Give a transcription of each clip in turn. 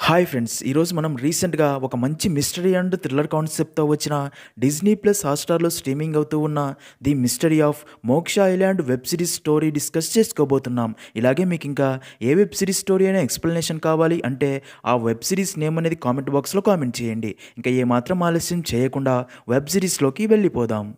Hi friends! ఈరోజు మనం రీసెంట్‌గా ఒక మంచి మిస్టరీ అండ్ థ్రిల్లర్ కాన్సెప్ట్‌తో వచ్చిన డిజ్నీ ప్లస్ హాట్‌స్టార్‌లో స్ట్రీమింగ్ అవుతూ ఉన్న 'the mystery of Moksha island' web series story discuss చేసుకోబోతున్నాం. ఇలాగే మీకు ఇంకా ఏ వెబ్ సిరీస్ స్టోరీ అయినా ఎక్స్‌ప్లనేషన్ కావాలి అంటే ఆ వెబ్ సిరీస్ నేమ్ అనేది కామెంట్ బాక్స్‌లో కామెంట్ చేయండి. ఇంకా ఏమాత్రం ఆలస్యం చేయకుండా వెబ్ సిరీస్‌లోకి వెళ్ళిపోదాం.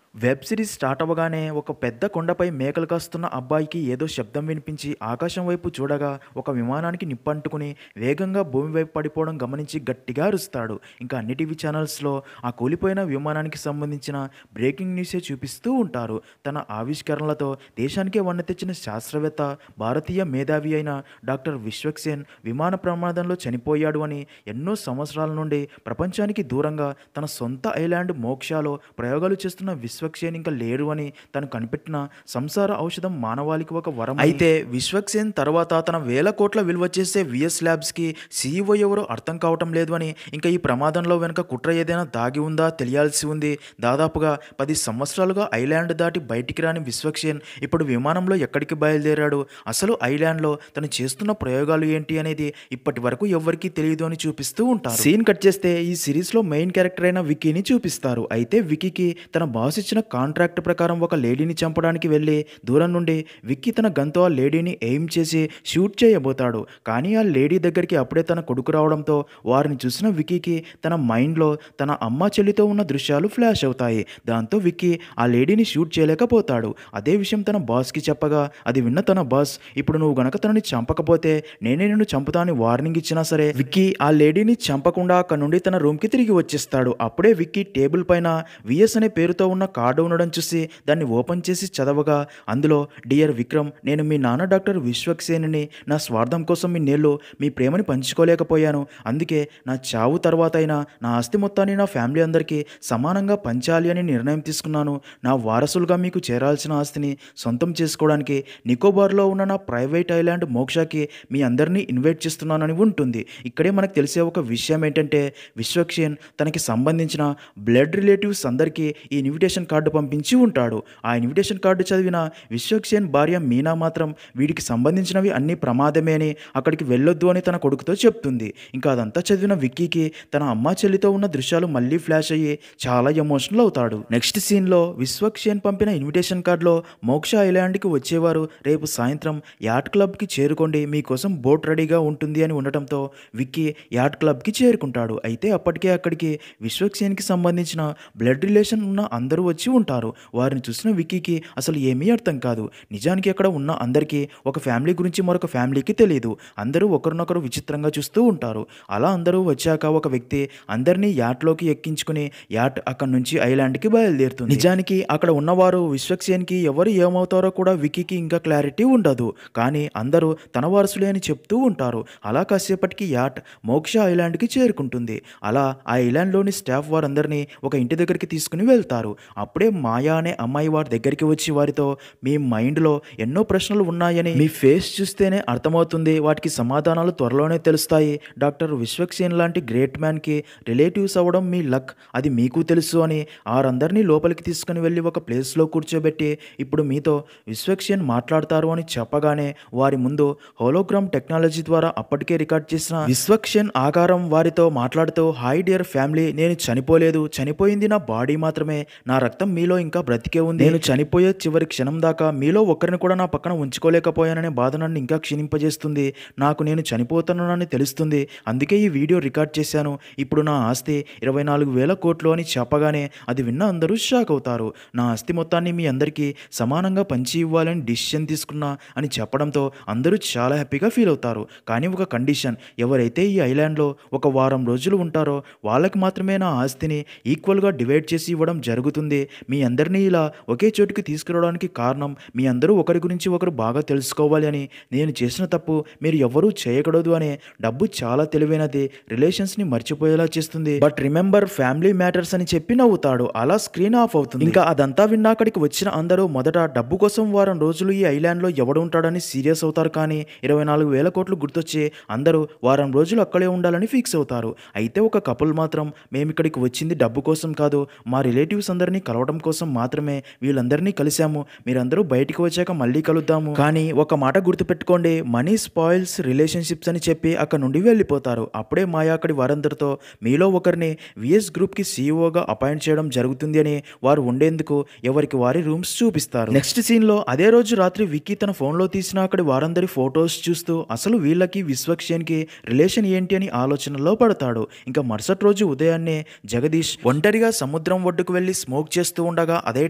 వెబ్ సిరీస్ స్టార్ట్ అవ్వగానే ఒక పెద్ద కొండపై మేకలు కాస్తున్న అబ్బాయికి ఏదో శబ్దం వినిపించి ఆకాశం వైపు చూడగా ఒక విమానానికి నిప్పంటుకుని వేగంగా భూమి వైపు పడిపోవడం గమనించి గట్టిగా అరుస్తాడు. ఇంకా అన్ని టీవీ ఛానల్స్లో ఆ కూలిపోయిన విమానానికి సంబంధించిన బ్రేకింగ్ న్యూసే చూపిస్తూ ఉంటారు. తన ఆవిష్కరణలతో దేశానికే వన్నె తెచ్చిన శాస్త్రవేత్త, భారతీయ మేధావి అయిన డాక్టర్ విశ్వక్సేన్ విమాన ప్రమాదంలో చనిపోయాడు అని ఎన్నో సంవత్సరాల నుండి ప్రపంచానికి దూరంగా తన సొంత ఐలాండ్ మోక్షాలో ప్రయోగాలు చేస్తున్న విశ్వక్సేన్ ఇంకా లేరు అని తను కనిపెట్టిన సంసార ఔషధం మానవాళికి ఒక వరం. అయితే విశ్వక్సేన్ తర్వాత తన వేల కోట్ల విలువ చేసే విఎస్ ల్యాబ్స్కి సీఈఓ ఎవరో అర్థం కావటం లేదు అని, ఇంకా ఈ ప్రమాదంలో వెనుక కుట్ర ఏదైనా దాగి ఉందా తెలియాల్సి ఉంది. దాదాపుగా 10 సంవత్సరాలుగా ఐలాండ్ దాటి బయటికి రాని విశ్వక్సేన్ ఇప్పుడు విమానంలో ఎక్కడికి బయలుదేరాడు, అసలు ఐలాండ్లో తను చేస్తున్న ప్రయోగాలు ఏంటి అనేది ఇప్పటి వరకు ఎవ్వరికీ తెలియదు అని చూపిస్తూ ఉంటారు. సీన్ కట్ చేస్తే ఈ సిరీస్లో మెయిన్ క్యారెక్టర్ అయిన విక్కీని చూపిస్తారు. అయితే విక్కీకి తన బాస్ ఇచ్చిన కాంట్రాక్ట్ ప్రకారం ఒక లేడీని చంపడానికి వెళ్ళి దూరం నుండి విక్కీ తన గన్తో ఆ లేడీని ఎయిమ్ చేసి షూట్ చేయబోతాడు. కానీ ఆ లేడీ దగ్గరికి అప్పుడే తన కొడుకు రావడంతో వారిని చూసిన విక్కీకి తన మైండ్లో తన అమ్మ చెల్లితో ఉన్న దృశ్యాలు ఫ్లాష్ అవుతాయి. దాంతో విక్కీ ఆ లేడీని షూట్ చేయలేకపోతాడు. అదే విషయం తన బాస్కి చెప్పగా అది విన్న తన బాస్, ఇప్పుడు నువ్వు గనక తనని చంపకపోతే నేనే నిన్ను చంపుతాని వార్నింగ్ ఇచ్చినా సరే విక్కీ ఆ లేడీని చంపకుండా అక్కడ నుండి తన రూమ్కి తిరిగి వచ్చేస్తాడు. అప్పుడే విక్కీ టేబుల్ పైన విఎస్ అనే పేరుతో ఉన్న కార్డు ఉండడం చూసి దాన్ని ఓపెన్ చేసి చదవగా అందులో, డియర్ విక్రమ్, నేను మీ నాన్న డాక్టర్ విశ్వక్సేన్ని. నా స్వార్థం కోసం ఇన్నేళ్ళు మీ ప్రేమని పంచుకోలేకపోయాను. అందుకే నా చావు తర్వాత అయినా నా ఆస్తి మొత్తాన్ని నా ఫ్యామిలీ అందరికీ సమానంగా పంచాలి అని నిర్ణయం తీసుకున్నాను. నా వారసులుగా మీకు చేరాల్సిన ఆస్తిని సొంతం చేసుకోవడానికి నికోబార్లో ఉన్న నా ప్రైవేట్ ఐలాండ్ మోక్షకి మీ అందరినీ ఇన్వైట్ చేస్తున్నానని ఉంటుంది. ఇక్కడే మనకు తెలిసే ఒక విషయం ఏంటంటే విశ్వక్సేన్ తనకి సంబంధించిన బ్లడ్ రిలేటివ్స్ అందరికీ ఈ ఇన్విటేషన్ కార్డు పంపించి ఉంటాడు. ఆ ఇన్విటేషన్ కార్డు చదివిన విశ్వక్సేన్ భార్య మీనా మాత్రం వీడికి సంబంధించినవి అన్నీ ప్రమాదమే అని అక్కడికి వెళ్ళొద్దు అని తన కొడుకుతో చెప్తుంది. ఇంకా అదంతా చదివిన విక్కీకి తన అమ్మ చెల్లితో ఉన్న దృశ్యాలు మళ్ళీ ఫ్లాష్ అయ్యి చాలా ఎమోషనల్ అవుతాడు. నెక్స్ట్ సీన్లో విశ్వక్సేన్ పంపిన ఇన్విటేషన్ కార్డులో మోక్ష ఐలాండ్కి వచ్చేవారు రేపు సాయంత్రం యాట్ క్లబ్కి చేరుకోండి, మీకోసం బోట్ రెడీగా ఉంటుంది అని ఉండటంతో విక్కీ యాట్ క్లబ్కి చేరుకుంటాడు. అయితే అప్పటికే అక్కడికి విశ్వక్సేన్కి సంబంధించిన బ్లడ్ రిలేషన్ ఉన్న అందరూ వచ్చి ఉంటారు. వారిని చూసిన విక్కీకి అసలు ఏమీ అర్థం కాదు. నిజానికి అక్కడ ఉన్న అందరికీ ఒక ఫ్యామిలీ గురించి మరొక ఫ్యామిలీకి తెలియదు. అందరూ ఒకరినొకరు విచిత్రంగా చూస్తూ ఉంటారు. అలా అందరూ వచ్చాక ఒక వ్యక్తి అందరినీ యాట్లోకి ఎక్కించుకుని యాట్ అక్కడి నుంచి ఐలాండ్కి బయలుదేరుతుంది. నిజానికి అక్కడ ఉన్నవారు విశ్వక్సేన్కి ఎవరు ఏమవుతారో కూడా విక్కీకి ఇంకా క్లారిటీ ఉండదు. కానీ అందరూ తన వారసులే అని చెప్తూ ఉంటారు. అలా కాసేపటికి యాట్ మోక్ష ఐలాండ్కి చేరుకుంటుంది. అలా ఆ ఐలాండ్లోని స్టాఫ్ వారందరినీ ఒక ఇంటి దగ్గరికి తీసుకుని వెళ్తారు. అప్పుడే మాయా అనే అమ్మాయి వారి దగ్గరికి వచ్చి వారితో, మీ మైండ్లో ఎన్నో ప్రశ్నలు ఉన్నాయని మీ ఫేస్ చూస్తేనే అర్థమవుతుంది, వాటికి సమాధానాలు త్వరలోనే తెలుస్తాయి. డాక్టర్ విశ్వక్సేన్ లాంటి గ్రేట్ మ్యాన్కి రిలేటివ్స్ అవ్వడం మీ లక్, అది మీకు తెలుసు అని వారందరినీ లోపలికి తీసుకుని వెళ్ళి ఒక ప్లేస్లో కూర్చోబెట్టి ఇప్పుడు మీతో విశ్వక్సేన్ మాట్లాడతారు అని చెప్పగానే వారి ముందు హోలోగ్రామ్ టెక్నాలజీ ద్వారా అప్పటికే రికార్డ్ చేసిన విశ్వక్సేన్ ఆకారం వారితో మాట్లాడుతూ, హాయ్ డియర్ ఫ్యామిలీ, నేను చనిపోలేదు, చనిపోయింది నా బాడీ మాత్రమే, నా రక్తం మీలో ఇంకా బ్రతికే ఉంది. నేను చనిపోయే చివరి క్షణం దాకా మీలో ఒక్కరిని కూడా నా పక్కన ఉంచుకోలేకపోయాననే బాధ నన్ను ఇంకా క్షీణింపజేస్తుంది. నాకు నేను చనిపోతున్నానని తెలుస్తుంది, అందుకే ఈ వీడియో రికార్డ్ చేశాను. ఇప్పుడు నా ఆస్తి 24,000 కోట్లు అని చెప్పగానే అది విన్న అందరూ షాక్ అవుతారు. నా ఆస్తి మొత్తాన్ని మీ అందరికీ సమానంగా పంచి ఇవ్వాలని డిసిషన్ తీసుకున్నా అని చెప్పడంతో అందరూ చాలా హ్యాపీగా ఫీల్ అవుతారు. కానీ ఒక కండిషన్, ఎవరైతే ఈ ఐలాండ్లో ఒక వారం రోజులు ఉంటారో వాళ్ళకి మాత్రమే నా ఆస్తిని ఈక్వల్గా డివైడ్ చేసి ఇవ్వడం జరుగుతుంది. మీ అందరినీ ఇలా ఒకే చోటుకి తీసుకురావడానికి కారణం మీ అందరూ ఒకరి గురించి ఒకరు బాగా తెలుసుకోవాలి అని, నేను చేసిన తప్పు మీరు ఎవరూ చేయకూడదు అనే. డబ్బు చాలా తెలివైనది, రిలేషన్స్ని మర్చిపోయేలా చేస్తుంది, బట్ రిమెంబర్ ఫ్యామిలీ మ్యాటర్స్ అని చెప్పి నవ్వుతాడు. అలా స్క్రీన్ ఆఫ్ అవుతుంది. ఇంకా అదంతా విన్నా అక్కడికి వచ్చిన అందరూ మొదట డబ్బు కోసం వారం రోజులు ఈ ఐలాండ్లో ఎవడు ఉంటాడని సీరియస్ అవుతారు. కానీ 24,000 కోట్లు గుర్తొచ్చి అందరూ వారం రోజులు అక్కడే ఉండాలని ఫిక్స్ అవుతారు. అయితే ఒక కపుల్ మాత్రం, మేము ఇక్కడికి వచ్చింది డబ్బు కోసం కాదు, మా రిలేటివ్స్ అందరినీ కలవడం కోసం మాత్రమే వీళ్ళందరినీ కలిశాము. మీరందరూ బయటికి వచ్చాక మళ్ళీ కలుద్దాము. కానీ ఒక మాట గుర్తుపెట్టుకోండి, మనీ స్పాయిల్స్ రిలేషన్షిప్స్ అని చెప్పి అక్కడ నుండి వెళ్ళిపోతారు. అప్పుడే మాయా అక్కడి వారందరితో మీలో ఒకరిని విఎస్ గ్రూప్కి సీఈఓగా అపాయింట్ చేయడం జరుగుతుంది అని వారు ఉండేందుకు ఎవరికి వారి రూమ్స్ చూపిస్తారు. నెక్స్ట్ సీన్లో అదే రోజు రాత్రి విక్కీ తన ఫోన్లో తీసిన అక్కడి వారందరి ఫొటోస్ చూస్తూ అసలు వీళ్ళకి విశ్వక్సేన్కి రిలేషన్ ఏంటి అని ఆలోచనలో పడతాడు. ఇంకా మరుసటి రోజు ఉదయాన్నే జగదీష్ ఒంటరిగా సముద్రం ఒడ్డుకు వెళ్ళి స్మోక్ చేస్తూ ఉండగా అదే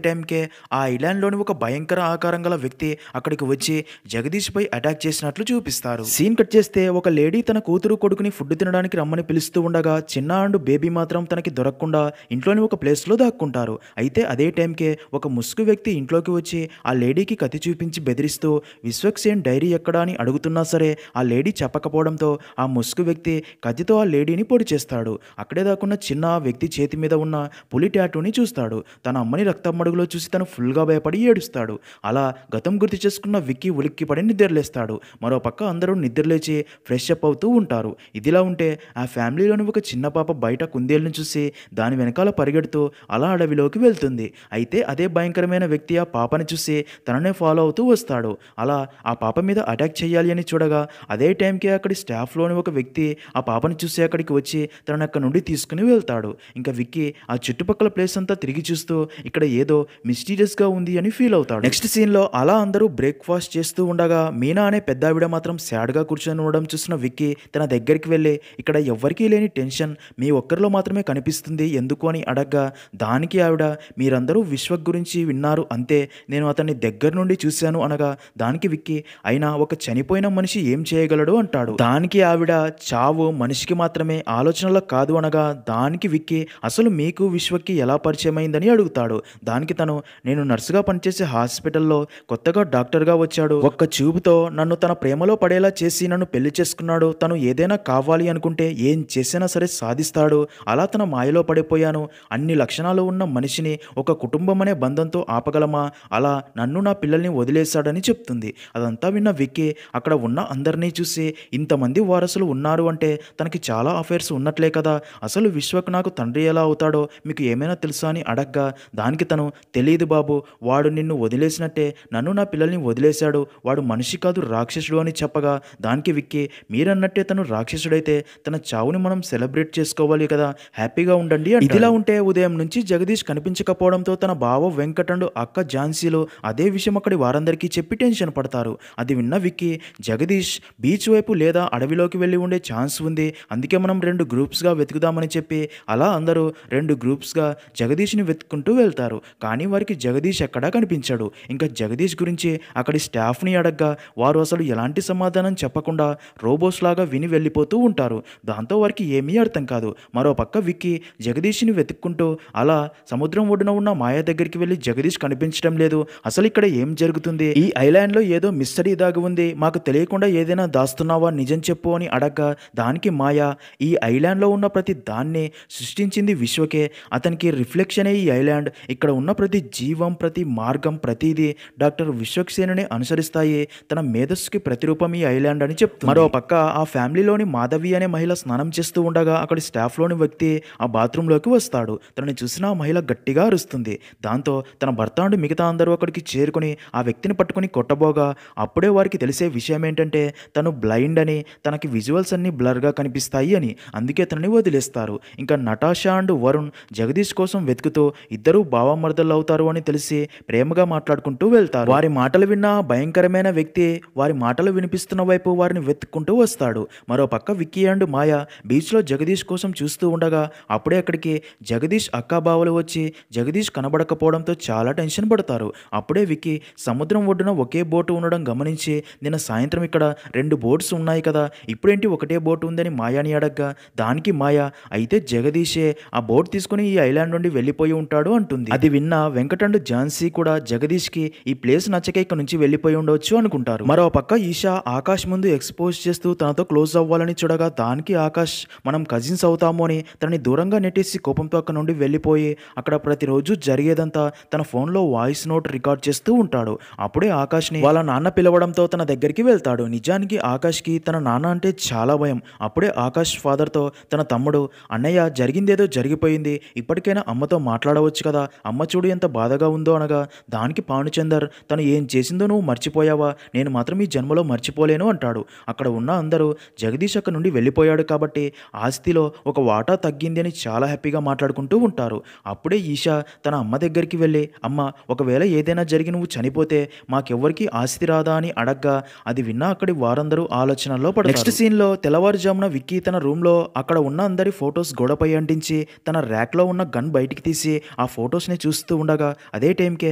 టైంకే ఆ ఐలాండ్లోని ఒక భయంకర ఆకారం గల వ్యక్తి అక్కడికి వచ్చి జగదీష్ పై అటాక్ చేసినట్లు చూపిస్తారు. సీన్ కట్ చేస్తే ఒక లేడీ తన కూతురు కొడుకుని ఫుడ్ తినడానికి రమ్మని పిలుస్తూ ఉండగా చిన్న అండ్ బేబీ మాత్రం తనకి దొరకకుండా ఇంట్లోని ఒక ప్లేస్లో దాక్కుంటారు. అయితే అదే టైంకే ఒక ముసుగు వ్యక్తి ఇంట్లోకి వచ్చి ఆ లేడీకి కత్తి చూపించి బెదిరిస్తూ విశ్వక్సేన్ డైరీ ఎక్కడా అని అడుగుతున్నా సరే ఆ లేడీ చెప్పకపోవడంతో ఆ ముసుగు వ్యక్తి కత్తితో ఆ లేడీని పొడి చేస్తాడు. అక్కడే దాక్కున్న చిన్న వ్యక్తి చేతి మీద ఉన్న పులి టాటూని చూస్తాడు. తన అమ్మని రక్తం మడుగులో చూసి తను ఫుల్గా భయపడి ఏడుస్తాడు. అలా గతం గుర్తు చేసుకున్న విక్కీ ఉలిక్కిపడి నిద్రలేస్తాడు. మరో పక్క అందరూ నిద్రలేచి ఫ్రెష్ అప్ అవుతూ ఉంటారు. ఇదిలా ఉంటే ఆ ఫ్యామిలీలోని ఒక చిన్న పాప బయట కుందేలుని చూసి దాని వెనకాల పరిగెడుతూ అలా అడవిలోకి వెళ్తుంది. అయితే అదే భయంకరమైన వ్యక్తి ఆ పాపని చూసి తననే ఫాలో అవుతూ వస్తాడు. అలా ఆ పాప మీద అటాక్ చేయాలి అని చూడగా అదే టైంకి అక్కడి స్టాఫ్లోని ఒక వ్యక్తి ఆ పాపని చూసి అక్కడికి వచ్చి తనని అక్కడ నుండి తీసుకుని వెళ్తాడు. ఇంకా విక్కీ ఆ చుట్టుపక్కల ప్లేస్ అంతా తిరిగి చూస్తూ ఇక్కడ ఏదో మిస్టీరియస్గా ఉంది అని ఫీల్ అవుతాడు. నెక్స్ట్ సీన్లో అలా అందరూ బ్రేక్ఫాస్ట్ చేస్తూ ఉండగా మీనా అనే పెద్ద ఆవిడ మాత్రం సాడ్గా కూర్చొని ఉండడం చూసిన విక్కీ తన దగ్గరికి వెళ్ళి ఇక్కడ ఎవ్వరికీ లేని టెన్షన్ మీ ఒక్కరిలో మాత్రమే కనిపిస్తుంది ఎందుకు అని అడగ్గా దానికి ఆవిడ మీరందరూ విశ్వక్ గురించి విన్నారు అంతే, నేను అతన్ని దగ్గర నుండి చూశాను అనగా దానికి విక్కీ అయినా ఒక చనిపోయిన మనిషి ఏం చేయగలడు అంటాడు. దానికి ఆవిడ చావు మనిషికి మాత్రమే ఆలోచనలో కాదు అనగా దానికి విక్కీ అసలు మీకు విశ్వక్కి ఎలా పరిచయం అయిందని అడుగుతాడు. దానికి తను నేను నర్సుగా పనిచేసే హాస్పిటల్లో కొత్తగా డాక్టర్గా వచ్చాడు, ఒక్క చూపుతో నన్ను తన ప్రేమలో పడేలా చేసి నన్ను పెళ్లి చేసుకున్నాడు, తను ఏదైనా కావాలి అనుకుంటే ఏం చేసినా సరే సాధిస్తాడు, అలా తన మాయలో పడిపోయాను, అన్ని లక్షణాలు ఉన్న మనిషిని ఒక కుటుంబం అనే బంధంతో ఆపగలమా, అలా నన్ను నా పిల్లల్ని వదిలేశాడని చెప్తుంది. అదంతా విన్న విక్కీ అక్కడ ఉన్న అందరినీ చూసి ఇంతమంది వారసులు ఉన్నారు అంటే తనకి చాలా అఫైర్స్ ఉన్నట్లే కదా, అసలు విశ్వక్ నాకు తండ్రి ఎలా అవుతాడో మీకు ఏమైనా తెలుసా అని అడగ్గా దానికి తను తెలియదు బాబు, వాడు నిన్ను వదిలేసినట్టే నన్ను నా పిల్లల్ని వదిలేశాడు, వాడు మనిషి కాదు రాక్షసుడు అని చెప్పగా దానికి విక్కీ మీరన్నట్టే తను రాక్షసుడైతే తన చావుని మనం సెలబ్రేట్ చేసుకోవాలి కదా, హ్యాపీగా ఉండండి. ఇదిలా ఉంటే ఉదయం నుంచి జగదీష్ కనిపించకపోవడంతో తన బావ వెంకట్ అండ్ అక్క ఝాన్సీలో అదే విషయం అక్కడి వారందరికీ చెప్పి టెన్షన్ పడతారు. అది విన్న విక్కీ జగదీష్ బీచ్ వైపు లేదా అడవిలోకి వెళ్ళి ఉండే ఛాన్స్ ఉంది, అందుకే మనం 2 గ్రూప్స్గా వెతుకుదామని చెప్పి అలా అందరూ 2 గ్రూప్స్గా జగదీష్ని వెతుక్కుంటూ వెళ్తారు. కానీ వారికి జగదీష్ ఎక్కడా కనిపించాడు. ఇంకా జగదీష్ గురించి అక్కడి స్టాఫ్ని అడగ్గా వారు అసలు ఎలాంటి సమాధానం చెప్పకుండా రోబోస్ లాగా విని వెళ్ళిపోతూ ఉంటారు. దాంతో వారికి ఏమీ అర్థం కాదు. మరో పక్క విక్కీ జగదీష్ని వెతుక్కుంటూ అలా సముద్రం ఒడ్డున ఉన్న మాయా దగ్గరికి వెళ్ళి జగదీష్ కనిపించడం లేదు, అసలు ఇక్కడ ఏం జరుగుతుంది, ఈ ఐలాండ్లో ఏదో మిస్టరీ దాగి ఉంది, మాకు తెలియకుండా ఏదైనా దాస్తున్నావా నిజం చెప్పు అని అడగ్గా దానికి మాయా ఈ ఐలాండ్లో ఉన్న ప్రతి దాన్ని సృష్టించింది విశ్వకే, అతనికి రిఫ్లెక్షనే ఈ ఐలాండ్, ఇక్కడ ఉన్న ప్రతి జీవం ప్రతి మార్గం ప్రతిదీ డాక్టర్ విశ్వక్సేనుని అనుసరిస్తాయి, తన మేధస్సుకి ప్రతిరూపం ఈ ఐలాండ్ అని చెప్తుంది. మరో పక్క ఆ ఫ్యామిలీలోని మాధవి అనే మహిళ స్నానం చేస్తూ ఉండగా అక్కడి స్టాఫ్లోని వ్యక్తి ఆ బాత్రూంలోకి వస్తాడు. తనని చూసిన ఆ మహిళ గట్టిగా అరుస్తుంది. దాంతో తన భర్త అండ్ మిగతా అందరూ అక్కడికి చేరుకుని ఆ వ్యక్తిని పట్టుకుని కొట్టబోగా అప్పుడే వారికి తెలిసే విషయం ఏంటంటే తను బ్లైండ్ అని, తనకి విజువల్స్ అన్ని బ్లర్గా కనిపిస్తాయి అని, అందుకే తనని వదిలేస్తారు. ఇంకా నటాషా అండ్ వరుణ్ జగదీష్ కోసం వెతుకుతూ ఇద్దరూ బావమర్దలు అవుతారు అని తెలిసి ప్రేమగా మాట్లాడుకుంటూ వెళ్తారు. వారి మాటలు విన్న భయంకరమైన వ్యక్తి వారి మాటలు వినిపిస్తున్న వైపు వారిని వెతుక్కుంటూ వస్తాడు. మరో పక్క విక్కీ అండ్ మాయా బీచ్లో జగదీష్ కోసం చూస్తూ ఉండగా అప్పుడే అక్కడికి జగదీష్ అక్కాబావలు వచ్చి జగదీష్ కనబడకపోవడంతో చాలా టెన్షన్ పడతారు. అప్పుడే విక్కీ సముద్రం ఒడ్డున ఒకే బోటు ఉండడం గమనించి నిన్న సాయంత్రం ఇక్కడ 2 బోట్స్ ఉన్నాయి కదా, ఇప్పుడేంటి ఒకటే బోటు ఉందని మాయాని అడగ్గా దానికి మాయా అయితే జగదీషే ఆ బోట్ తీసుకుని ఈ ఐలాండ్ నుండి వెళ్ళిపోయి ఉంటాడు అంటుంది. అది విన్న వెంకట్ అండ్ ఝాన్సీ కూడా జగదీష్కి ఈ ప్లేస్ నచ్చక ఇక్కడ నుంచి వెళ్ళిపోయి ఉండవచ్చు అనుకుంటారు. మరో పక్క ఈషా ఆకాష్ ముందు ఎక్స్పోజ్ చేస్తూ తనతో క్లోజ్ అవ్వాలని చూడగా దానికి ఆకాష్ మనం కజిన్స్ అవుతాము అని తనని దూరంగా నెట్టేసి కోపంతో అక్కడ నుండి వెళ్ళిపోయి అక్కడ ప్రతిరోజు జరిగేదంతా తన ఫోన్లో వాయిస్ నోట్ రికార్డ్ చేస్తూ ఉంటాడు. అప్పుడే ఆకాష్ని వాళ్ళ నాన్న పిలవడంతో తన దగ్గరికి వెళ్తాడు. నిజానికి ఆకాష్కి తన నాన్న అంటే చాలా భయం. అప్పుడే ఆకాష్ ఫాదర్తో తన తమ్ముడు అన్నయ్య జరిగిందేదో జరిగిపోయింది, ఇప్పటికైనా అమ్మతో మాట్లాడవచ్చు రావచ్చు కదా, అమ్మ చూడు ఎంత బాధగా ఉందో అనగా దానికి భానుచందర్ తను ఏం చేసిందో నువ్వు మర్చిపోయావా, నేను మాత్రం ఈ జన్మలో మర్చిపోలేను అంటాడు. అక్కడ ఉన్న అందరూ జగదీష్ అక్కడ నుండి వెళ్ళిపోయాడు కాబట్టి ఆస్తిలో ఒక వాటా తగ్గింది అని చాలా హ్యాపీగా మాట్లాడుకుంటూ ఉంటారు. అప్పుడే ఈషా తన అమ్మ దగ్గరికి వెళ్ళి, అమ్మ ఒకవేళ ఏదైనా జరిగి నువ్వు చనిపోతే మాకెవ్వరికి ఆస్తి రాదా అని అడగ్గా అది విన్నా అక్కడి వారందరూ ఆలోచనల్లో పడతారు. నెక్స్ట్ సీన్లో తెల్లవారుజామున విక్కీ తన రూమ్లో అక్కడ ఉన్న అందరి ఫొటోస్ గోడపై అంటించి తన ర్యాక్లో ఉన్న గన్ బయటికి తీసి ఆ ఫొటోస్ని చూస్తూ ఉండగా అదే టైంకే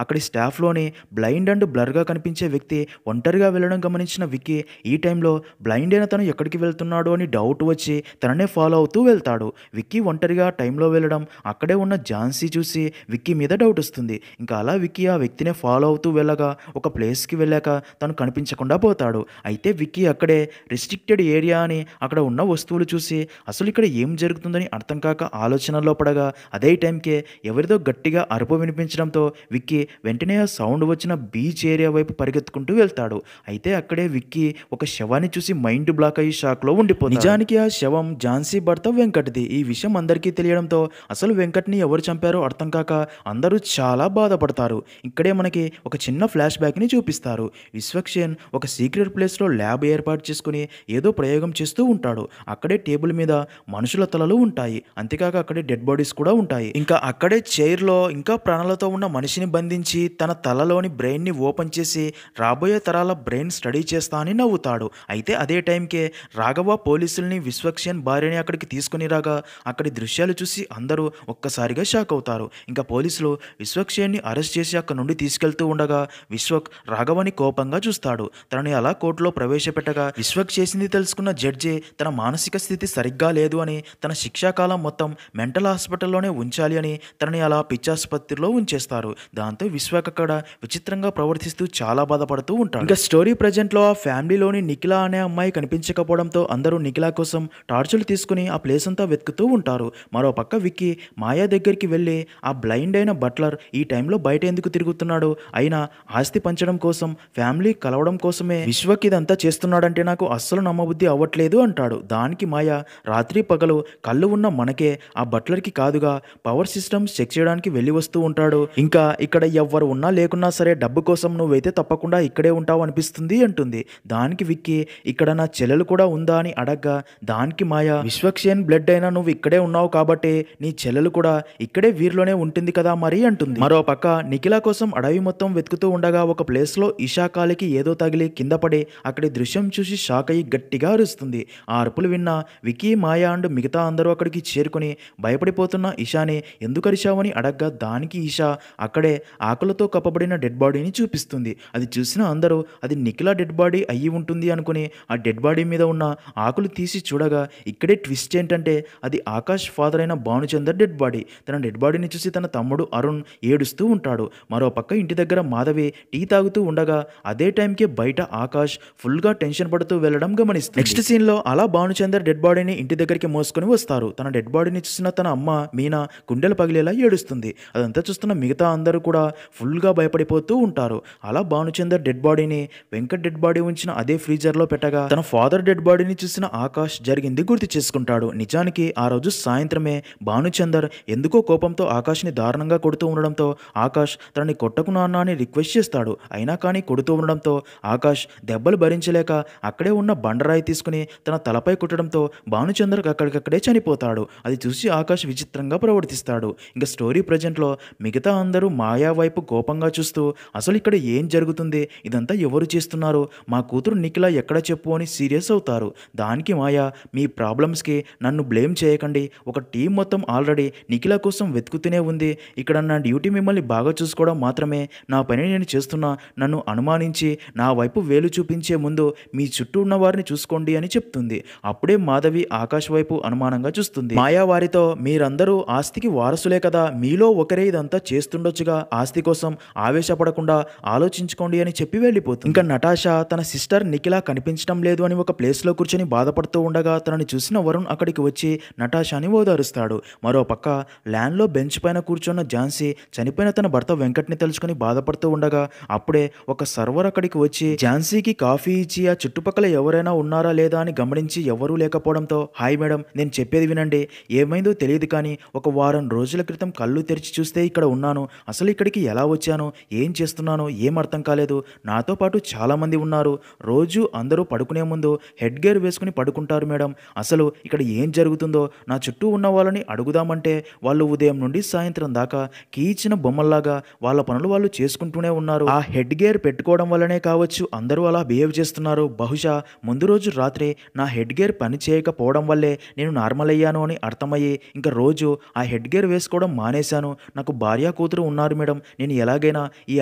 అక్కడి స్టాఫ్లోని బ్లైండ్ అండ్ బ్లర్గా కనిపించే వ్యక్తి ఒంటరిగా వెళ్ళడం గమనించిన విక్కీ ఈ టైంలో బ్లైండ్ అయిన తను ఎక్కడికి వెళ్తున్నాడు అని డౌట్ వచ్చి తననే ఫాలో అవుతూ వెళ్తాడు. విక్కీ ఒంటరిగా టైంలో వెళ్ళడం అక్కడే ఉన్న ఝాన్సీ చూసి విక్కీ మీద డౌట్ వస్తుంది. ఇంకా అలా విక్కీ ఆ వ్యక్తినే ఫాలో అవుతూ వెళ్ళగా ఒక ప్లేస్కి వెళ్ళాక తను కనిపించకుండా పోతాడు. అయితే విక్కీ అక్కడే రిస్ట్రిక్టెడ్ ఏరియా అని అక్కడ ఉన్న వస్తువులు చూసి అసలు ఇక్కడ ఏం జరుగుతుందని అర్థం కాక ఆలోచనలో పడగా అదే టైంకే ఎవరిదో గట్టిగా అరుపు వినిపించడంతో విక్కీ వెంటనే ఆ సౌండ్ వచ్చిన బీచ్ ఏరియా వైపు పరిగెత్తుకుంటూ వెళ్తాడు. అయితే అక్కడే విక్కీ ఒక శవాన్ని చూసి మైండ్ బ్లాక్ అయ్యి షాక్లో ఉండిపోతాడు. నిజానికి ఆ శవం ఝాన్సీ భర్త వెంకట్ది. ఈ విషయం అందరికీ తెలియడంతో అసలు వెంకట్ని ఎవరు చంపారో అర్థం కాక అందరూ చాలా బాధపడతారు. ఇక్కడే మనకి ఒక చిన్న ఫ్లాష్ బ్యాక్ని చూపిస్తారు. విశ్వక్సేన్ ఒక సీక్రెట్ ప్లేస్లో ల్యాబ్ ఏర్పాటు చేసుకుని ఏదో ప్రయోగం చేస్తూ ఉంటాడు. అక్కడే టేబుల్ మీద మనుషుల తలలు ఉంటాయి, అంతేకాక అక్కడే డెడ్ బాడీస్ కూడా ఉంటాయి. ఇంకా అక్కడే చైర్లో ఇంకా ప్రాణాలతో ఉన్న మనిషిని బంధించి తన తలలోని బ్రెయిన్ని ఓపెన్ చేసి రాబోయే తరాల బ్రెయిన్ స్టడీ చేస్తా అని నవ్వుతాడు. అయితే అదే టైంకే రాఘవ పోలీసుల్ని విశ్వక్సేన్ భార్యని అక్కడికి తీసుకుని రాగా అక్కడి దృశ్యాలు చూసి అందరూ ఒక్కసారిగా షాక్ అవుతారు. ఇంకా పోలీసులు విశ్వక్సేన్ని అరెస్ట్ చేసి అక్కడ నుండి తీసుకెళ్తూ ఉండగా విశ్వక్ రాఘవని కోపంగా చూస్తాడు. తనని అలా కోర్టులో ప్రవేశపెట్టగా విశ్వక్ చేసింది తెలుసుకున్న జడ్జి తన మానసిక స్థితి సరిగ్గా లేదు అని తన శిక్షాకాలం మొత్తం మెంటల్ హాస్పిటల్లోనే ఉంచాలి అని తనని అలా పిచ్చాసుపత్రిలో ఉంచేస్తారు. దాంతో విశ్వక్ అక్కడ విచిత్రంగా ప్రవర్తిస్తూ చాలా బాధపడుతూ ఉంటాడు. ఇంకా స్టోరీ ప్రజెంట్లో ఆ ఫ్యామిలీలోని నిఖిల అనే అమ్మాయి కనిపించకపోవడంతో అందరూ నిఖిల కోసం టార్చులు తీసుకుని ఆ ప్లేస్ అంతా వెతుకుతూ ఉంటారు. మరో పక్క విక్కీ మాయా దగ్గరికి వెళ్ళి ఆ బ్లైండ్ అయిన బట్లర్ ఈ టైంలో బయట ఎందుకు తిరుగుతున్నాడు, అయినా ఆస్తి పంచడం కోసం ఫ్యామిలీ కలవడం కోసమే విశ్వక్ ఇదంతా చేస్తున్నాడంటే నాకు అస్సలు నమ్మబుద్ధి అవ్వట్లేదు అంటాడు. దానికి మాయా రాత్రి పగలు కళ్ళు ఉన్న మనకే ఆ బట్లర్కి కాదుగా పవర్ సిస్టమ్స్ చెక్ చేయడానికి వెళ్ళి వస్తూ ఉంటాడు. ఇంకా ఇక్కడ ఎవ్వరు ఉన్నా లేకున్నా సరే డబ్బు కోసం నువ్వైతే తప్పకుండా ఇక్కడే ఉంటావు అనిపిస్తుంది అంటుంది. దానికి విక్కీ ఇక్కడ నా చెల్లెలు కూడా ఉందా అని అడగ్గా దానికి మాయా విశ్వక్సేన్ బ్లడ్ అయినా నువ్వు ఇక్కడే ఉన్నావు కాబట్టి నీ చెల్లెలు కూడా ఇక్కడే వీరిలోనే ఉంటుంది కదా మరి అంటుంది. మరో పక్క నిఖిల కోసం అడవి మొత్తం వెతుకుతూ ఉండగా ఒక ప్లేస్లో ఇషా కాలికి ఏదో తగిలి కింద పడి అక్కడి దృశ్యం చూసి షాక్ అయ్యి గట్టిగా అరుస్తుంది. ఆ అరుపులు విన్న విక్కీ మాయా అండ్ మిగతా అందరూ అక్కడికి చేరుకుని భయపడిపోతున్న ఇషాని ఎందుకు అరిచావని అడగ్గా దానికి ఇషా అక్కడే ఆకులతో కప్పబడిన డెడ్ బాడీని చూపిస్తుంది. అది చూసిన అందరూ అది నిఖిల డెడ్ బాడీ అయ్యి ఉంటుంది అనుకుని ఆ డెడ్ బాడీ మీద ఉన్న ఆకులు తీసి చూడగా ఇక్కడే ట్విస్ట్ ఏంటంటే అది ఆకాష్ ఫాదర్ అయిన భానుచందర్ డెడ్ బాడీ. తన డెడ్ బాడీని చూసి తన తమ్ముడు అరుణ్ ఏడుస్తూ ఉంటాడు. మరో పక్క ఇంటి దగ్గర మాధవి టీ తాగుతూ ఉండగా అదే టైంకే బయట ఆకాష్ ఫుల్గా టెన్షన్ పడుతూ వెళ్ళడం గమనిస్తుంది. నెక్స్ట్ సీన్లో అలా భానుచందర్ డెడ్ బాడీని ఇంటి దగ్గరికి మోసుకొని వస్తారు. తన డెడ్ బాడీని చూసిన తన అమ్మ మీనా గుండెలు పగిలేలా ఏడుస్తుంది. అదంతా చూస్తున్న మిగతా అందరూ కూడా ఫుల్గా భయపడిపోతూ ఉంటారు. అలా భానుచందర్ డెడ్ బాడీని వెంకట్ డెడ్ బాడీ ఉంచిన అదే ఫ్రీజర్లో పెట్టగా తన ఫాదర్ డెడ్ బాడీని చూసిన ఆకాష్ జరిగింది గుర్తు చేసుకుంటాడు. నిజానికి ఆ రోజు సాయంత్రమే భానుచందర్ ఎందుకో కోపంతో ఆకాష్ని దారుణంగా కొడుతూ ఉండడంతో ఆకాష్ తనని కొట్టకు నాన్న అని రిక్వెస్ట్ చేస్తాడు. అయినా కానీ కొడుతూ ఉండడంతో ఆకాష్ దెబ్బలు భరించలేక అక్కడే ఉన్న బండరాయి తీసుకుని తన తలపై కుట్టడంతో భానుచందర్ అక్కడికక్కడే చనిపోతాడు. అది చూసి ఆకాష్ విచిత్రంగా ప్రవర్తిస్తాడు. ఇంకా స్టోరీ ప్రజెంట్లో మిగతా అందరూ మాయా వైపు కోపంగా చూస్తూ అసలు ఇక్కడ ఏం జరుగుతుంది, ఇదంతా ఎవరు చేస్తున్నారు, మా కూతురు నిఖిల ఎక్కడ చెప్పు అని సీరియస్ అవుతారు. దానికి మాయా మీ ప్రాబ్లమ్స్కి నన్ను బ్లేమ్ చేయకండి, ఒక టీం మొత్తం ఆల్రెడీ నిఖిల కోసం వెతుకుతూనే ఉంది, ఇక్కడ నా డ్యూటీ మిమ్మల్ని బాగా చూసుకోవడం మాత్రమే, నా పని నేను చేస్తున్నా, నన్ను అనుమానించి నా వైపు వేలు చూపించే ముందు మీ చుట్టూ ఉన్న వారిని చూసుకోండి అని చెప్తుంది. అప్పుడే మాధవి ఆకాష్ వైపు అనుమానంగా చూస్తుంది. మాయా వారితో మీరందరూ ఆస్తికి వారసులే కదా, మీలో ఒకరే ఇదంతా చేస్తుండొచ్చుగా, ఆస్తి కోసం ఆవేశపడకుండా ఆలోచించుకోండి అని చెప్పి వెళ్ళిపోతుంది. ఇంకా నటాషా తన సిస్టర్ నిఖిల కనిపించడం లేదు అని ఒక ప్లేస్లో కూర్చొని బాధపడుతూ ఉండగా తనని చూసిన వరుణ్ అక్కడికి వచ్చి నటాషాని ఓదారుస్తాడు. మరో పక్క ల్యాండ్లో బెంచ్ పైన కూర్చున్న ఝాన్సీ చనిపోయిన తన భర్త వెంకట్ని తలుచుకొని బాధపడుతూ ఉండగా అప్పుడే ఒక సర్వర్ అక్కడికి వచ్చి ఝాన్సీకి కాఫీ ఇచ్చి ఆ చుట్టుపక్కల ఎవరైనా ఉన్నారా లేదా అని గమనించి ఎవరూ లేకపోవడంతో హాయ్ మేడం, నేను చెప్పేది వినండి, ఏమైందో తెలియదు కానీ ఒక వారం రోజుల క్రితం క్రితం కళ్ళు తెరిచి చూస్తే ఇక్కడ ఉన్నాను. అసలు ఇక్కడికి ఎలా వచ్చాను? ఏం చేస్తున్నానో ఏం అర్థం కాలేదు. నాతో పాటు చాలామంది ఉన్నారు. రోజు అందరూ పడుకునే ముందు హెడ్ గేర్ వేసుకుని పడుకుంటారు మేడం. అసలు ఇక్కడ ఏం జరుగుతుందో నా చుట్టూ ఉన్న వాళ్ళని అడుగుదామంటే వాళ్ళు ఉదయం నుండి సాయంత్రం దాకా కీచిన బొమ్మల్లాగా వాళ్ళ పనులు వాళ్ళు చేసుకుంటూనే ఉన్నారు. ఆ హెడ్ గేర్ పెట్టుకోవడం వల్లనే కావచ్చు అందరూ అలా బిహేవ్ చేస్తున్నారు. బహుశా ముందు రోజు రాత్రి నా హెడ్ గేర్ పని చేయకపోవడం వల్లే నేను నార్మల్ అయ్యాను అని అర్థమయ్యి ఇంకా రోజు ఆ హెడ్ గేర్ వేసుకోవడం మానేశాను. నాకు భార్య కూతురు ఉన్నారు మేడం. నేను ఎలాగైనా ఈ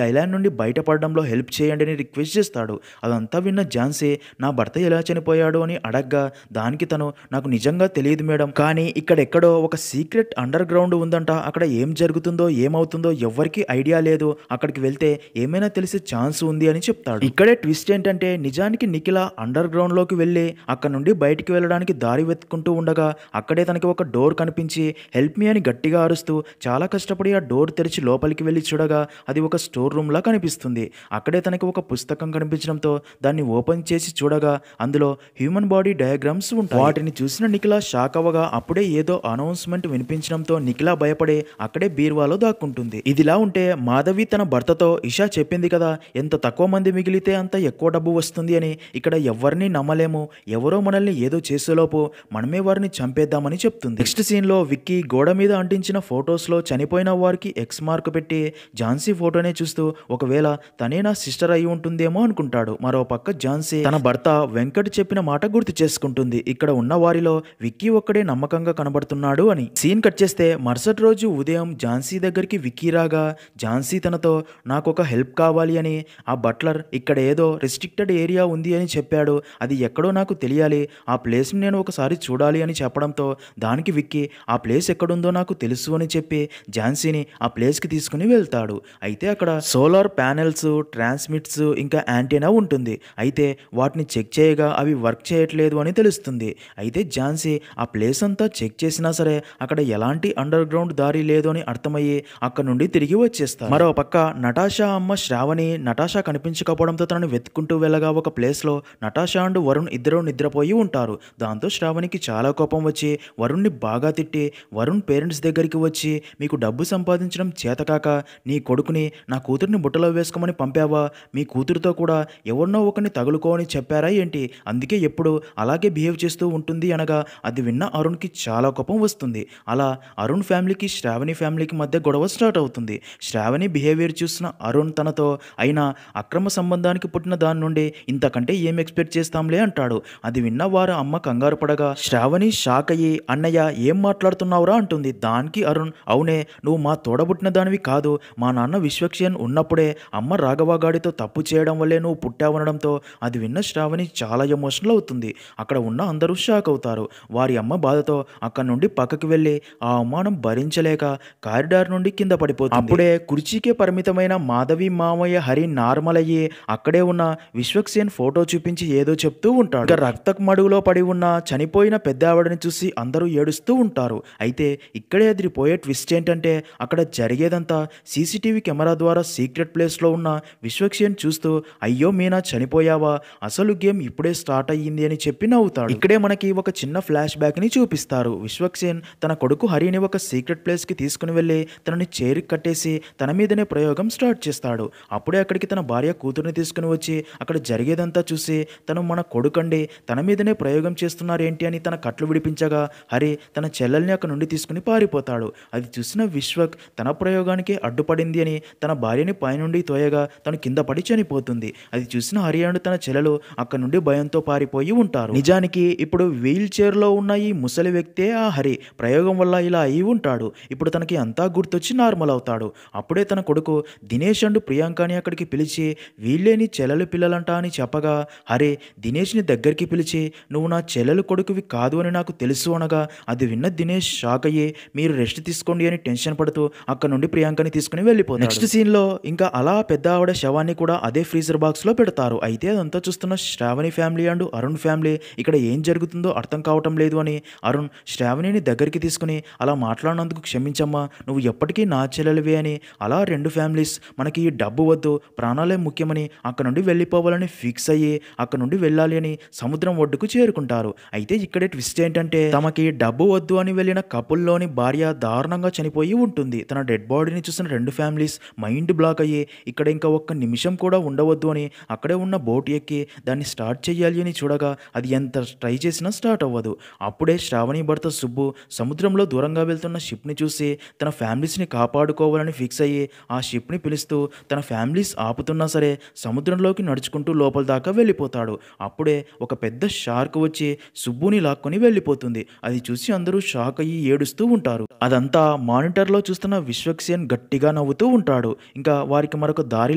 ఐలాండ్ నుండి బయటపడడంలో హెల్ప్ చేయండి అని రిక్వెస్ట్ చేస్తాడు. అదంతా విన్న ఝాన్సీ నా భర్త ఎలా చనిపోయాడు అని అడగ్గా దానికి తను నాకు నిజంగా తెలియదు మేడం, కానీ ఇక్కడెక్కడో ఒక సీక్రెట్ అండర్ గ్రౌండ్ ఉందంట. అక్కడ ఏం జరుగుతుందో ఏమవుతుందో ఎవ్వరికీ ఐడియా లేదు. అక్కడికి వెళ్తే ఏమైనా తెలిసే ఛాన్స్ ఉంది అని చెప్తాడు. ఇక్కడే ట్విస్ట్ ఏంటంటే నిజానికి నిఖిల అండర్ గ్రౌండ్ లోకి వెళ్ళి అక్కడ నుండి బయటికి వెళ్ళడానికి దారి వెతుక్కుంటూ ఉండగా అక్కడే తనకి ఒక డోర్ కనిపించి హెల్ప్ మీ అని గట్టిగా అరుస్తూ చాలా కష్టపడి ఆ డోర్ తెరిచి లోపలికి వెళ్ళి చూడగా అది ఒక స్టోర్ రూమ్ లా కనిపిస్తుంది. అక్కడే తనకి ఒక పుస్తకం కనిపించడంతో దాన్ని ఓపెన్ చేసి చూడగా అందులో హ్యూమన్ బాడీ డయాగ్రామ్స్ ఉంటాయి. వాటిని చూసిన నిఖిల షాక్ అవ్వగా అప్పుడే ఏదో అనౌన్స్మెంట్ వినిపించడంతో నిఖిల భయపడి అక్కడే బీర్వాలో దాక్కుంటుంది. ఇదిలా ఉంటే మాధవి తన భర్తతో ఇషా చెప్పింది కదా ఎంత తక్కువ మంది మిగిలితే అంత ఎక్కువ డబ్బు వస్తుంది అని. ఇక్కడ ఎవరిని నమ్మలేము, ఎవరో మనల్ని ఏదో చేసేలోపు మనమే వారిని చంపేద్దామని చెప్తుంది. నెక్స్ట్ సీన్ లో విక్కీ గోడ మీద అంటించిన ఫొటోస్ లో చనిపోయిన వారికి ఎక్స్ మార్క్ పెట్టి ఝాన్సీ ఫోటోనే చూస్తూ ఒకవేళ తనే నా సిస్టర్ అయి ఉంటుందేమో అనుకుంటాడు. మరో పక్క ఝాన్సీ తన భర్త వెంకట్ చెప్పిన మాట గుర్తు చేసుకుంటుంది. ఇక్కడ ఉన్న వారిలో విక్కీ ఒక్కడే నమ్మకంగా కనబడుతున్నాడు అని. సీన్ కట్ చేస్తే మరుసటి రోజు ఉదయం ఝాన్సీ దగ్గరికి విక్కీ రాగా ఝాన్సీ తనతో నాకు ఒక హెల్ప్ కావాలి అని, ఆ బట్లర్ ఇక్కడ ఏదో రెస్ట్రిక్టెడ్ ఏరియా ఉంది అని చెప్పాడు, అది ఎక్కడో నాకు తెలియాలి, ఆ ప్లేస్ని నేను ఒకసారి చూడాలి అని చెప్పడంతో దానికి విక్కీ ఆ ప్లేస్ ఎక్కడుందో నాకు తెలుసు అని చెప్పి ఝాన్సీని ఆ ప్లేస్కి తీసుకుని వెళ్తాడు. అయితే అక్కడ సోలార్ ప్యానెల్స్, ట్రాన్స్మిట్స్ ఇంకా యాంటీనా ఉంటుంది. అయితే వాటిని చెక్ చేయగా అవి వర్క్ చేయట్లేదు అని తెలుస్తుంది. అయితే ఝాన్సీ ఆ ప్లేస్ అంతా చెక్ చేసినా సరే అక్కడ ఎలాంటి అండర్ గ్రౌండ్ దారి లేదు అని అర్థమయ్యి అక్కడ నుండి తిరిగి వచ్చేస్తారు. మరో పక్క నటాషా అమ్మ శ్రావణి నటాషా కనిపించకపోవడంతో తనను వెతుక్కుంటూ వెళ్ళగా ఒక ప్లేస్లో నటాషా అండ్ వరుణ్ ఇద్దరు నిద్రపోయి ఉంటారు. దాంతో శ్రావణికి చాలా కోపం వచ్చి వరుణ్ని బాగా తిట్టి వరుణ్ పేరెంట్స్ దగ్గరికి వచ్చి మీకు డబ్బు సంపాదించడం చేతకాక నీ కొడుకుని నా కూతుర్ని బుట్టలో వేసుకోమని పంపావా, మీ కూతురుతో కూడా ఎవరినో ఒకరిని తగులుకో అని చెప్పారా ఏంటి, అందుకే ఎప్పుడు అలాగే బిహేవ్ చేస్తూ ఉంటుంది అనగా అది విన్న అరుణ్కి చాలా కోపం వస్తుంది. అలా అరుణ్ ఫ్యామిలీకి శ్రావణి ఫ్యామిలీకి మధ్య గొడవ స్టార్ట్ అవుతుంది. శ్రావణి బిహేవియర్ చూసిన అరుణ్ తనతో అయినా అక్రమ సంబంధానికి పుట్టిన దాని నుండి ఇంతకంటే ఏం ఎక్స్పెక్ట్ చేస్తాంలే అంటాడు. అది విన్న వారు అమ్మ కంగారు పడగా శ్రావణి షాక్ అయ్యి అన్నయ్య ఏం మాట్లాడుతున్నావురా అంటుంది. దానికి అరుణ్ అవునే నువ్వు మా తోడబుట్టిన దానివి కాదు, మా నాన్న విశ్వక్సేన్ ఉన్నప్పుడే అమ్మ రాఘవగాడితో తప్పు చేయడం వల్లే నువ్వు పుట్టావనడంతో అది విన్న శ్రావణి చాలా ఎమోషనల్ అవుతుంది. అక్కడ ఉన్న అందరూ షాక్ అవుతారు. వారి అమ్మ బాధతో అక్కడ నుండి పక్కకి వెళ్ళి ఆ అవమానం భరించలేక కారిడార్ నుండి కింద పడిపోతుంది. అప్పుడే కుర్చీకే పరిమితమైన మాధవి మామయ్య హరి నార్మల్ అయ్యి అక్కడే ఉన్న విశ్వక్సేన్ ఫోటో చూపించి ఏదో చెప్తూ ఉంటాడు. రక్తపు మడుగులో పడి ఉన్న చనిపోయిన పెద్ద ఆవిడని చూసి అందరూ ఏడుస్తూ ఉంటారు. అయితే ఇక్కడే అదిరిపోయే ట్విస్ట్ ఏంటంటే అక్కడ జరిగేదంతా సీసీటీవీ కెమెరా ద్వారా సీక్రెట్ ప్లేస్లో ఉన్న విశ్వక్సేన్ చూస్తూ అయ్యో మీనా చనిపోయావా, అసలు గేమ్ ఇప్పుడే స్టార్ట్ అయ్యింది అని చెప్పి నవ్వుతాడు. ఇక్కడే మనకి ఒక చిన్న ఫ్లాష్ బ్యాక్ ని చూపిస్తారు. విశ్వక్సేన్ తన కొడుకు హరిని ఒక సీక్రెట్ ప్లేస్ కి తీసుకుని వెళ్ళి తనని చైర్కి కట్టేసి తన మీదనే ప్రయోగం స్టార్ట్ చేస్తాడు. అప్పుడే అక్కడికి తన భార్య కూతురుని తీసుకుని వచ్చి అక్కడ జరిగేదంతా చూసి తను మన కొడుకండి తన మీదనే ప్రయోగం చేస్తున్నారు ఏంటి అని తన కట్లు విడిపించగా హరి తన చెల్లెల్ని అక్కడ నుండి తీసుకుని పారిపోతాడు. అది చూసిన విశ్వక్ తన ప్రయోగానికి అడ్డుపడింది అని తన భార్యని పైనుండి తోయగా తను కింద పడి చనిపోతుంది. అది చూసిన హరి అండ్ తన చెల్లెలు అక్కడ నుండి భయంతో పారిపోయి ఉంటారు. నిజానికి ఇప్పుడు వీల్ చైర్లో ఉన్న ఈ ముసలి వ్యక్తే ఆ హరి. ప్రయోగం వల్ల ఇలా అయి ఉంటాడు. ఇప్పుడు తనకి అంతా గుర్తొచ్చి నార్మల్ అవుతాడు. అప్పుడే తన కొడుకు దినేష్ అండ్ ప్రియాంకని అక్కడికి పిలిచి వీళ్ళేని చెల్లెలు పిల్లలంట అని చెప్పగా హరి దినేష్ని దగ్గరికి పిలిచి నువ్వు నా చెల్లెలు కొడుకువి కాదు అని నాకు తెలుసు అనగా అది విన్న దినేష్ షాక్ అయ్యి మీరు రెస్ట్ తీసుకోండి అని టెన్షన్ పడుతూ అక్కడ నుండి ప్రియాంకని తీసుకుని వెళ్ళిపోతాడు. నెక్స్ట్ సీన్ లో ఇంకా అలా పెద్ద ఆవిడ శవాన్ని కూడా అదే ఫ్రీజర్ బాక్స్ లో పెడతారు. అయితే అదంతా చూస్తున్న Shravani family and Arun family ఇక్కడ ఏం జరుగుతుందో అర్థం కావటం లేదు అని అరుణ్ శ్రావణిని దగ్గరికి తీసుకుని అలా మాట్లాడినందుకు క్షమించమ్మా, నువ్వు ఎప్పటికీ నా చెల్లెలివే అని. అలా రెండు ఫ్యామిలీస్ మనకి ఈ డబ్బు వద్దు ప్రాణాలే ముఖ్యమని అక్కడ నుండి వెళ్ళిపోవాలని ఫిక్స్ అయ్యి అక్కడ నుండి వెళ్ళాలి అని సముద్రం ఒడ్డుకు చేరుకుంటారు. అయితే ఇక్కడే ట్విస్ట్ ఏంటంటే తమకి డబ్బు వద్దు అని వెళ్ళిన కపుల్లోని భార్య దారుణ దారుణంగా చనిపోయి ఉంటుంది. తన డెడ్ బాడీని చూసిన 2 ఫ్యామిలీస్ మైండ్ బ్లాక్ అయ్యి ఇక్కడ ఇంకా ఒక్క నిమిషం కూడా ఉండవద్దు అని అక్కడే ఉన్న బోట్ ఎక్కి దాన్ని స్టార్ట్ చేయాలి అని చూడగా అది ఎంత ట్రై చేసినా స్టార్ట్ అవ్వదు. అప్పుడే శ్రావణి భర్త సుబ్బు సముద్రంలో దూరంగా వెళ్తున్న షిప్ని చూసి తన ఫ్యామిలీస్ని కాపాడుకోవాలని ఫిక్స్ అయ్యి ఆ షిప్ని పిలుస్తూ తన ఫ్యామిలీస్ ఆపుతున్నా సరే సముద్రంలోకి నడుచుకుంటూ లోపల దాకా వెళ్ళిపోతాడు. అప్పుడే ఒక పెద్ద షార్క్ వచ్చి సుబ్బుని లాక్కొని వెళ్ళిపోతుంది. అది చూసి అందరూ షాక్ అయ్యి ఏడుస్తూ ఉంటారు. అదంతా మానిటర్లో చూస్తున్న విశ్వక్సేన్ గట్టిగా నవ్వుతూ ఉంటాడు. ఇంకా వారికి మరొక దారి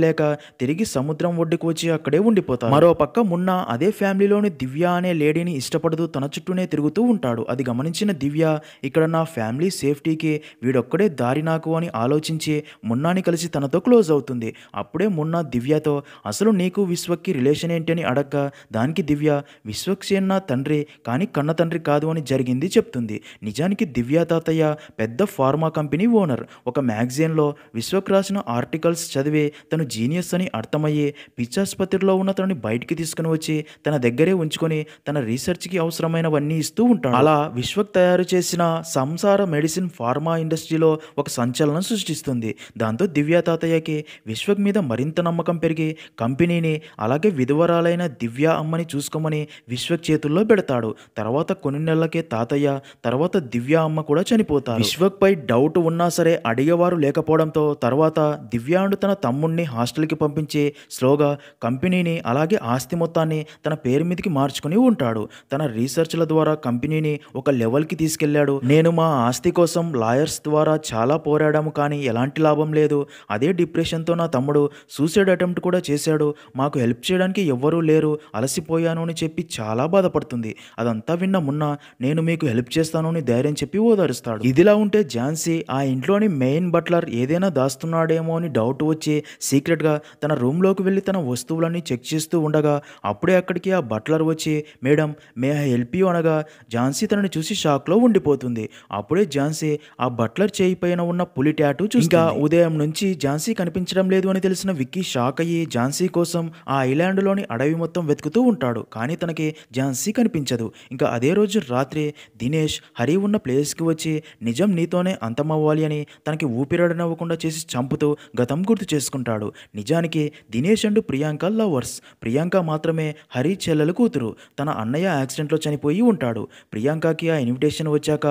లేక తిరిగి సముద్రం ఒడ్డుకు వచ్చి అక్కడే ఉండిపోతాడు. మరో పక్క మున్న అదే ఫ్యామిలీలోని దివ్య అనే లేడీని ఇష్టపడుతూ తన చుట్టూనే తిరుగుతూ ఉంటాడు. అది గమనించిన దివ్య ఇక్కడ నా ఫ్యామిలీ సేఫ్టీకి వీడొక్కడే దారి నాకు అని ఆలోచించి మున్నాని కలిసి తనతో క్లోజ్ అవుతుంది. అప్పుడే మున్నా దివ్యతో అసలు నీకు విశ్వక్కి రిలేషన్ ఏంటి అని అడగ్గా దానికి దివ్య విశ్వక్సేన్ నా తండ్రి కానీ కన్న తండ్రి కాదు అని జరిగింది చెప్తుంది. నిజానికి దివ్య తాతయ్య పెద్ద ఫార్మా కంపెనీ ఓనర్. ఒక మ్యాగజైన్లో విశ్వక్ రాసిన ఆర్టికల్స్ చదివి తను జీనియస్ అని అర్థమయ్యి పిచ్చాసుపత్రిలో ఉన్న తనని బయటికి తీసుకుని వచ్చి తన దగ్గరే ఉంచుకొని తన రీసెర్చ్కి అవసరమైనవన్నీ ఇస్తూ ఉంటాడు. అలా విశ్వక్ తయారు చేసిన సంసార మెడిసిన్ ఫార్మా ఇండస్ట్రీలో ఒక సంచలనం సృష్టిస్తుంది. దాంతో దివ్య తాతయ్యకి విశ్వక్ మీద మరింత నమ్మకం పెరిగి కంపెనీని అలాగే విధవరాలైన దివ్య అమ్మని చూసుకోమని విశ్వక్ చేతుల్లో పెడతాడు. తర్వాత కొన్ని నెలలకే తాతయ్య తర్వాత దివ్య అమ్మ కూడా చనిపోతారు. విశ్వక్ పై డౌట్ ఉన్నా సరే అడిగేవారు లేకపోవడంతో తర్వాత దివ్యాండు తన తమ్ముణ్ణి హాస్టల్కి పంపించి స్లోగా కంపెనీని అలాగే ఆస్తి మొత్తాన్ని తన పేరు మీదకి మార్చుకుని ఉంటాడు. తన రీసెర్చ్ల ద్వారా కంపెనీని ఒక లెవెల్కి తీసుకెళ్లాడు. నేను మా ఆస్తి కోసం లాయర్స్ ద్వారా చాలా పోరాడాము కానీ ఎలాంటి లాభం లేదు. అదే డిప్రెషన్తో నా తమ్ముడు సూసైడ్ అటెంప్ట్ కూడా చేశాడు. మాకు హెల్ప్ చేయడానికి ఎవ్వరూ లేరు, అలసిపోయాను అని చెప్పి చాలా బాధపడుతుంది. అదంతా విన్న మున్న నేను మీకు హెల్ప్ చేస్తాను అని ధైర్యం చెప్పి ఓదారుస్తాడు. ఇదిలా ఉంటే ఝాన్సీ ఆ ఇంట్లోని మెయిన్ బట్లర్ ఏదైనా దాస్తున్నాడేమో అని డౌట్ వచ్చి సీక్రెట్గా తన రూమ్లోకి వెళ్ళి తన వస్తువులన్నీ చెక్ చేస్తూ ఉండగా అప్పుడే అక్కడికి ఆ బట్లర్ వచ్చి madam may I help you అనగా ఝాన్సీ తనని చూసి షాక్లో ఉండిపోతుంది. అప్పుడే ఝాన్సీ ఆ బట్లర్ చేయి పైన ఉన్న పులి టాటూ చూసి ఇంకా ఉదయం నుంచి ఝాన్సీ కనిపించడం లేదు అని తెలిసిన విక్కీ షాక్ అయ్యి ఝాన్సీ కోసం ఆ ఐలాండ్లోని అడవి మొత్తం వెతుకుతూ ఉంటాడు. కానీ తనకి ఝాన్సీ కనిపించదు. ఇంకా అదే రోజు రాత్రి దినేష్ హరి ఉన్న ప్లేస్కి వచ్చి నిజం నీతోనే అంతమవ్వాలి అని తనకి ఊపిరాడనవ్వకుండా చేసి చంపుతూ గతం గుర్తు చేసుకుంటాడు. నిజానికి దినేష్ అండ్ ప్రియాంక లవర్స్. ప్రియాంక మాత్రమే హరి చెల్లెలు కూతురు. తన అన్నయ్య యాక్సిడెంట్లో చనిపోయి ఉంటాడు. ప్రియాంకకి ఆ ఇన్విటేషన్ వచ్చాక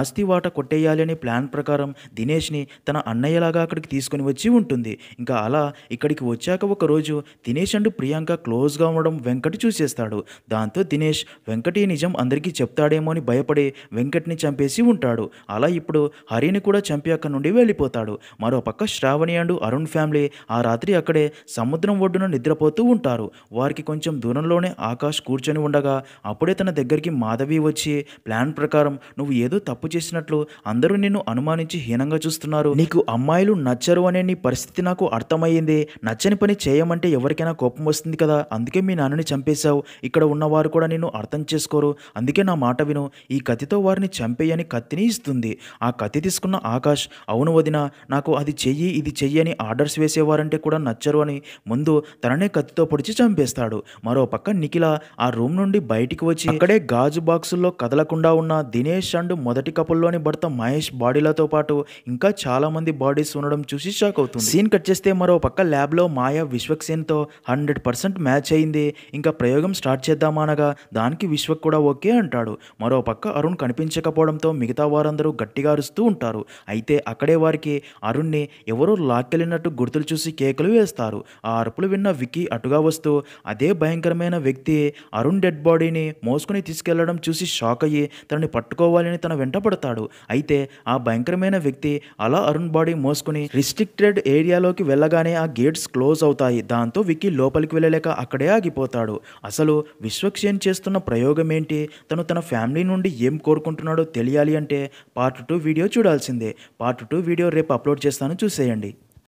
ఆస్తి వాట కొట్టేయాలి అనే ప్లాన్ ప్రకారం దినేష్ని తన అన్నయ్యలాగా అక్కడికి తీసుకుని వచ్చి ఉంటుంది. ఇంకా అలా ఇక్కడికి వచ్చాక ఒక రోజు దినేష్ అండ్ ప్రియాంక క్లోజ్గా ఉండడం వెంకట్ చూసేస్తాడు. దాంతో దినేష్ వెంకట్ ఈ నిజం అందరికీ చెప్తాడేమో అని భయపడి వెంకట్ని చంపేసి ఉంటాడు. అలా ఇప్పుడు హరిని కూడా చంపి అక్కడి నుండి వెళ్ళిపోతాడు. మరో పక్క శ్రావణి అండ్ అరుణ్ ఫ్యామిలీ ఆ రాత్రి అక్కడే సముద్రం ఒడ్డున నిద్రపోతూ ఉంటారు. వారికి కొంచెం దూరంలోనే ఆకాష్ కూర్చొని ఉండగా అప్పుడే తన దగ్గరికి మాధవి వచ్చి ప్లాన్ ప్రకారం నువ్వు ఏదో తప్పు చేసినట్లు అందరూ నిన్ను అనుమానించి హీనంగా చూస్తున్నారు. నీకు అమ్మాయిలు నచ్చరు అనే నీ పరిస్థితి నాకు అర్థమయ్యింది. నచ్చని పని చేయమంటే ఎవరికైనా కోపం వస్తుంది కదా, అందుకే మీ నాన్నని చంపేశావు. ఇక్కడ ఉన్నవారు కూడా నిన్ను అర్థం చేసుకోరు, అందుకే నా మాట విను, ఈ కత్తితో వారిని చంపేయని కత్తిని ఇస్తుంది. ఆ కత్తి తీసుకున్న ఆకాష్ అవును వదిన, నాకు అది చెయ్యి ఇది చెయ్యి అని ఆర్డర్స్ వేసేవారంటే కూడా నచ్చరు అని ముందు తననే కత్తితో పొడిచి చంపేస్తాడు. మరో పక్క నిఖిల ఆ రూమ్ నుండి బయటికి వచ్చి అక్కడే గాజు బాక్సుల్లో కదలకుండా ఉన్న దినేష్ అండ్ మొదటి కపుల్లోని భర్త మహేష్ బాడీలతో పాటు ఇంకా చాలా మంది బాడీస్ ఉండడం చూసి షాక్ అవుతుంది. సీన్ కట్ చేస్తే మరో పక్క ల్యాబ్లో మాయా విశ్వక్సేన్తో 100% మ్యాచ్ అయింది. ఇంకా ప్రయోగం స్టార్ట్ చేద్దామనగా దానికి విశ్వక్ కూడా ఓకే అంటాడు. మరో పక్క అరుణ్ కనిపించకపోవడంతో మిగతా వారందరూ గట్టిగా అరుస్తూ ఉంటారు. అయితే అక్కడే వారికి అరుణ్ని ఎవరో లాక్కెళ్ళినట్టు గుర్తులు చూసి కేకలు వేస్తారు. ఆ అరుపులు విన్న విక్కీ అటుగా వస్తూ అదే భయంకరమైన వ్యక్తి అరుణ్ డెడ్ బాడీని మోసుకుని తీసుకెళ్లడం చూసి షాక్ అయ్యి తనని పట్టుకోవాలని తన వెంట పడతాడు. అయితే ఆ భయంకరమైన వ్యక్తి అలా అరుణ్ బాడీ మోసుకుని రిస్ట్రిక్టెడ్ ఏరియాలోకి వెళ్ళగానే ఆ గేట్స్ క్లోజ్ అవుతాయి. దాంతో విక్కీ లోపలికి వెళ్ళలేక అక్కడే ఆగిపోతాడు. అసలు విశ్వక్సేన్ చేస్తున్న ప్రయోగం ఏంటి, తను తన ఫ్యామిలీ నుండి ఏం కోరుకుంటున్నాడో తెలియాలి అంటే పార్ట్ 2 వీడియో చూడాల్సిందే. పార్ట్ 2 వీడియో రేపు అప్లోడ్ చేస్తాను, చూసేయండి.